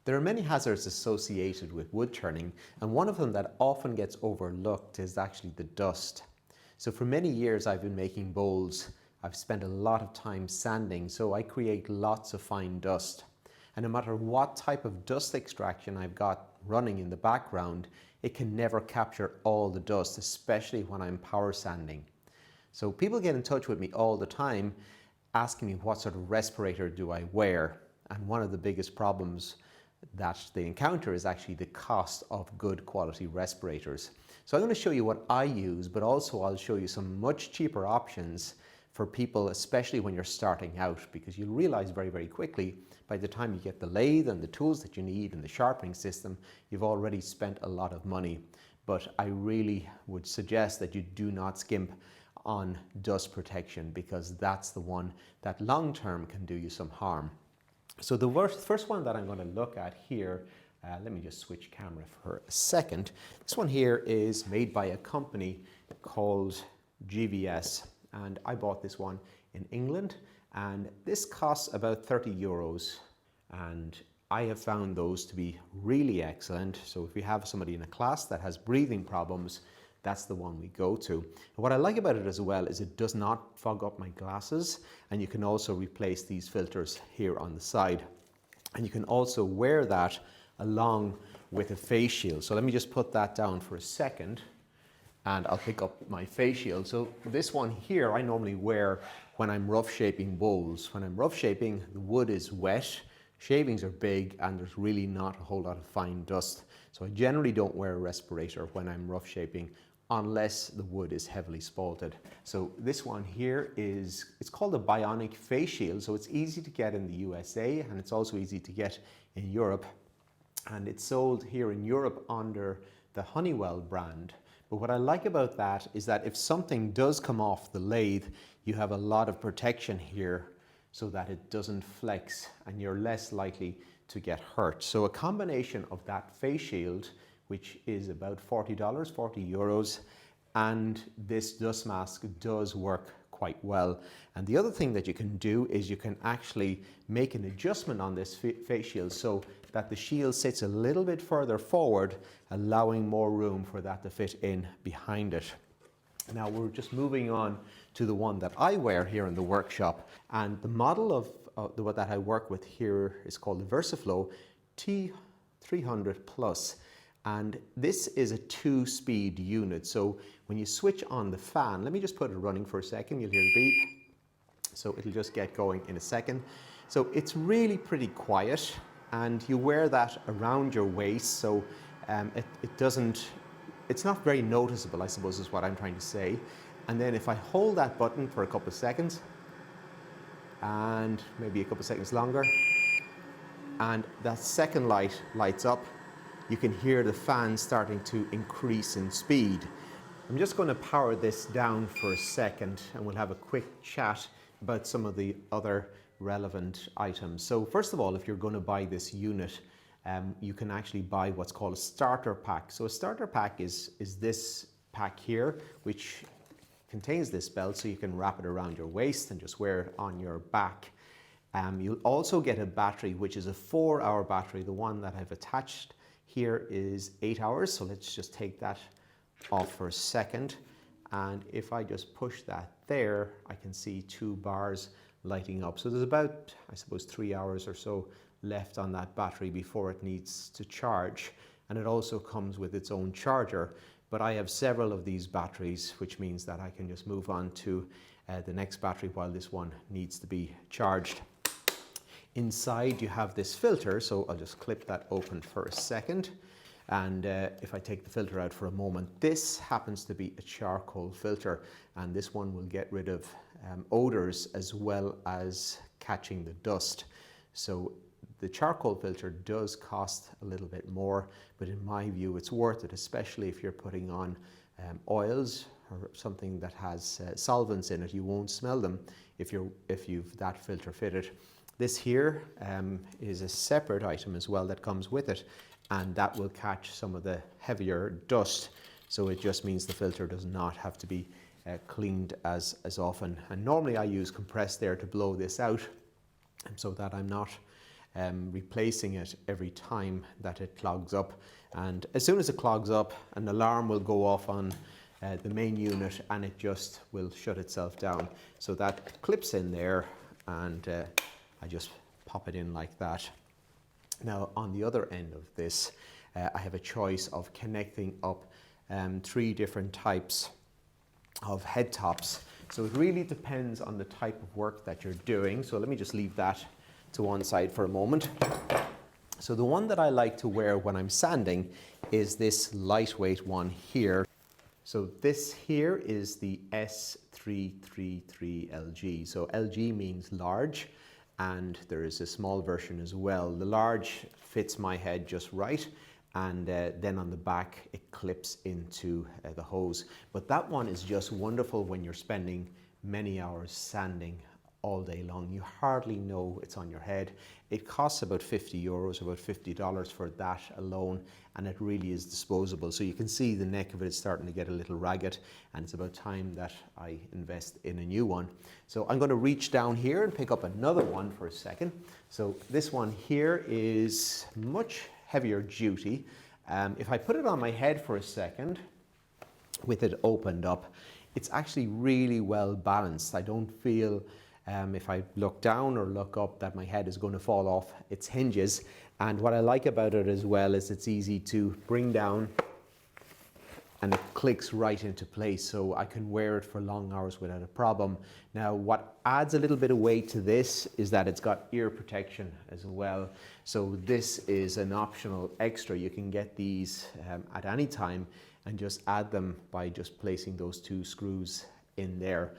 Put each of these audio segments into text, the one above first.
There are many hazards associated with wood turning, and one of them that often gets overlooked is actually the dust. So for many years I've been making bowls. I've spent a lot of time sanding, so I create lots of fine dust. And no matter what type of dust extraction I've got running in the background, it can never capture all the dust, especially when I'm power sanding. So people get in touch with me all the time asking me what sort of respirator do I wear. And one of the biggest problems that they encounter is actually the cost of good quality respirators. So I'm going to show you what I use, but also I'll show you some much cheaper options for people, especially when you're starting out, because you'll realize very, very quickly by the time you get the lathe and the tools that you need and the sharpening system, you've already spent a lot of money. But I really would suggest that you do not skimp on dust protection, because that's the one that long term can do you some harm. So the first one that I'm going to look at here, let me just switch camera for a second. This one here is made by a company called GVS, and I bought this one in England, and this costs about 30 euros, and I have found those to be really excellent. So if you have somebody in a class that has breathing problems, that's the one we go to. And what I like about it as well is it does not fog up my glasses, and you can also replace these filters here on the side. And you can also wear that along with a face shield. So let me just put that down for a second and I'll pick up my face shield. So this one here I normally wear when I'm rough shaping bowls. When I'm rough shaping, the wood is wet, shavings are big, and there's really not a whole lot of fine dust. So I generally don't wear a respirator when I'm rough shaping unless the wood is heavily spalted. So this one here it's called a bionic face shield. So it's easy to get in the USA, and it's also easy to get in Europe. And it's sold here in Europe under the Honeywell brand. But what I like about that is that if something does come off the lathe, you have a lot of protection here so that it doesn't flex and you're less likely to get hurt. So a combination of that face shield, which is about $40, 40 euros, and this dust mask does work quite well. And the other thing that you can do is you can actually make an adjustment on this face shield so that the shield sits a little bit further forward, allowing more room for that to fit in behind it. Now we're just moving on to the one that I wear here in the workshop, and the model of what that I work with here is called the VersaFlow T300 Plus. And this is a 2-speed unit. So when you switch on the fan, let me just put it running for a second, you'll hear the beep. So it'll just get going in a second. So it's really pretty quiet, and you wear that around your waist, so it's not very noticeable, I suppose is what I'm trying to say. And then if I hold that button for a couple of seconds, and maybe a couple of seconds longer, and that second light lights up, you can hear the fan starting to increase in speed. I'm just going to power this down for a second, and we'll have a quick chat about some of the other relevant items. So first of all, if you're going to buy this unit, you can actually buy what's called a starter pack. So a starter pack is this pack here, which contains this belt, so you can wrap it around your waist and just wear it on your back. You'll also get a battery, which is a 4-hour battery. The one that I've attached here is 8 hours, so let's just take that off for a second. And if I just push that there, I can see 2 bars lighting up. So there's about, I suppose, 3 hours or so left on that battery before it needs to charge. And it also comes with its own charger. But I have several of these batteries, which means that I can just move on to the next battery while this one needs to be charged. Inside you have this filter, so I'll just clip that open for a second. And if I take the filter out for a moment, this happens to be a charcoal filter, and this one will get rid of odors as well as catching the dust. So the charcoal filter does cost a little bit more, but in my view it's worth it, especially if you're putting on oils or something that has solvents in it. You won't smell them if you've that filter fitted. This here is a separate item as well that comes with it, and that will catch some of the heavier dust. So it just means the filter does not have to be cleaned as often. And normally I use compressed air to blow this out, so that I'm not replacing it every time that it clogs up. And as soon as it clogs up, an alarm will go off on the main unit and it just will shut itself down. So that clips in there, and I just pop it in like that. Now on the other end of this, I have a choice of connecting up 3 different types of head tops. So it really depends on the type of work that you're doing. So let me just leave that to one side for a moment. So the one that I like to wear when I'm sanding is this lightweight one here. So this here is the S333LG. So LG means large, and there is a small version as well. The large fits my head just right, and then on the back it clips into the hose. But that one is just wonderful when you're spending many hours sanding all day long. You hardly know it's on your head. It costs about €50, about $50 for that alone, and it really is disposable. So you can see the neck of it is starting to get a little ragged, and it's about time that I invest in a new one. So I'm going to reach down here and pick up another one for a second. So this one here is much heavier duty. If I put it on my head for a second, with it opened up, it's actually really well balanced. I don't feel if I look down or look up that my head is going to fall off its hinges. And what I like about it as well is it's easy to bring down and it clicks right into place, so I can wear it for long hours without a problem. Now what adds a little bit of weight to this is that it's got ear protection as well. So this is an optional extra. You can get these at any time and just add them by just placing those 2 screws in there.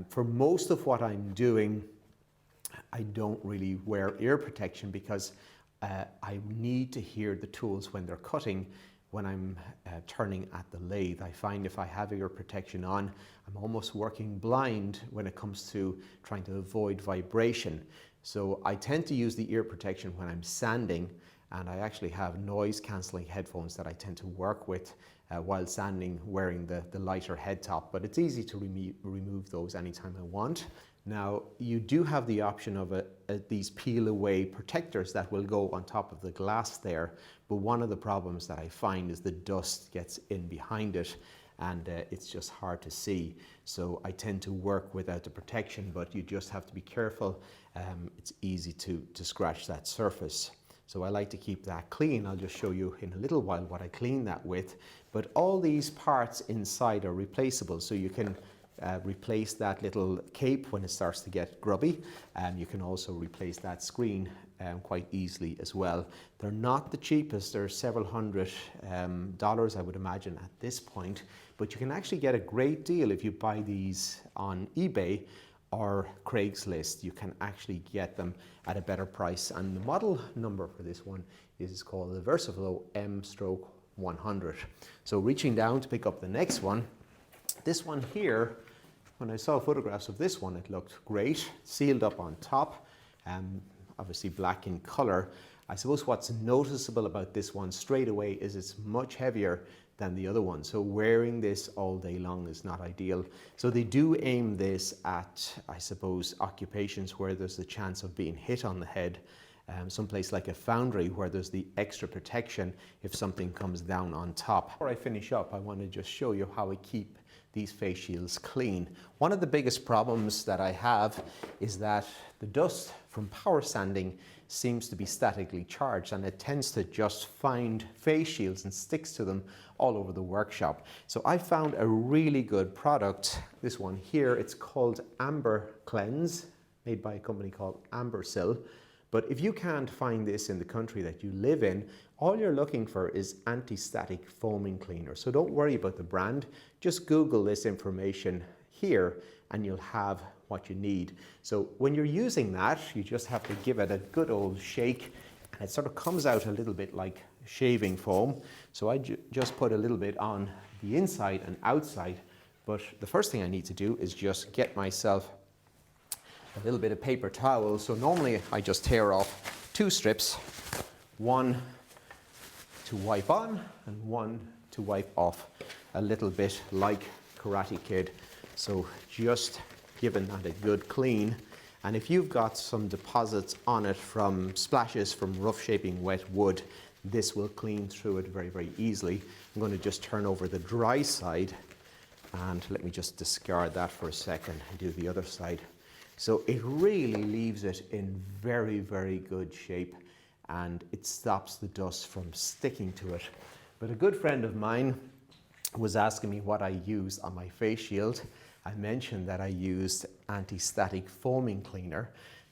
For most of what I'm doing, I don't really wear ear protection because I need to hear the tools when they're cutting when I'm turning at the lathe. I find if I have ear protection on, I'm almost working blind when it comes to trying to avoid vibration. So I tend to use the ear protection when I'm sanding, and I actually have noise cancelling headphones that I tend to work with while sanding, wearing the lighter head top, but it's easy to remove those anytime I want. Now you do have the option of these peel away protectors that will go on top of the glass there, but one of the problems that I find is the dust gets in behind it, and it's just hard to see. So I tend to work without the protection, but you just have to be careful. It's easy to scratch that surface. So I like to keep that clean. I'll just show you in a little while what I clean that with. But all these parts inside are replaceable, so you can replace that little cape when it starts to get grubby. You can also replace that screen quite easily as well. They're not the cheapest. They're several $100, I would imagine at this point, but you can actually get a great deal if you buy these on eBay or Craigslist. You can actually get them at a better price, and the model number for this one is called the VersaFlow M/100. So reaching down to pick up the next one, this one here, when I saw photographs of this one, it looked great, sealed up on top, obviously black in color. I suppose what's noticeable about this one straight away is it's much heavier than the other one. So wearing this all day long is not ideal. So they do aim this at, I suppose, occupations where there's the chance of being hit on the head. Someplace like a foundry where there's the extra protection if something comes down on top. Before I finish up, I want to just show you how I keep these face shields clean. One of the biggest problems that I have is that the dust from power sanding seems to be statically charged, and it tends to just find face shields and sticks to them all over the workshop. So I found a really good product, this one here. It's called Amber Cleanse, made by a company called Ambersil. But if you can't find this in the country that you live in, all you're looking for is anti-static foaming cleaner. So don't worry about the brand. Just Google this information here and you'll have what you need. So when you're using that, you just have to give it a good old shake, and it sort of comes out a little bit like shaving foam. So I just put a little bit on the inside and outside. But the first thing I need to do is just get myself a little bit of paper towel. So normally I just tear off 2 strips, one to wipe on and one to wipe off, a little bit like Karate Kid. So just giving that a good clean. And if you've got some deposits on it from splashes from rough shaping wet wood, this will clean through it very, very easily. I'm going to just turn over the dry side, and let me just discard that for a second and do the other side. So it really leaves it in very, very good shape, and it stops the dust from sticking to it. But a good friend of mine was asking me what I used on my face shield. I mentioned that I used anti-static foaming cleaner.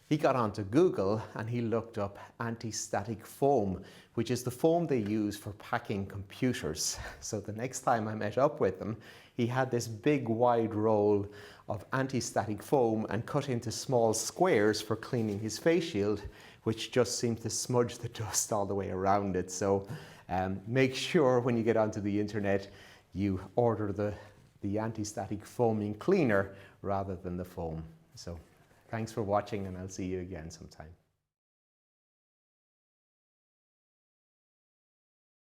He got onto Google and he looked up anti-static foam, which is the foam they use for packing computers. So the next time I met up with him, he had this big wide roll of anti-static foam and cut into small squares for cleaning his face shield, which just seemed to smudge the dust all the way around it. So make sure when you get onto the internet, you order the anti-static foaming cleaner rather than the foam. So thanks for watching, and I'll see you again sometime.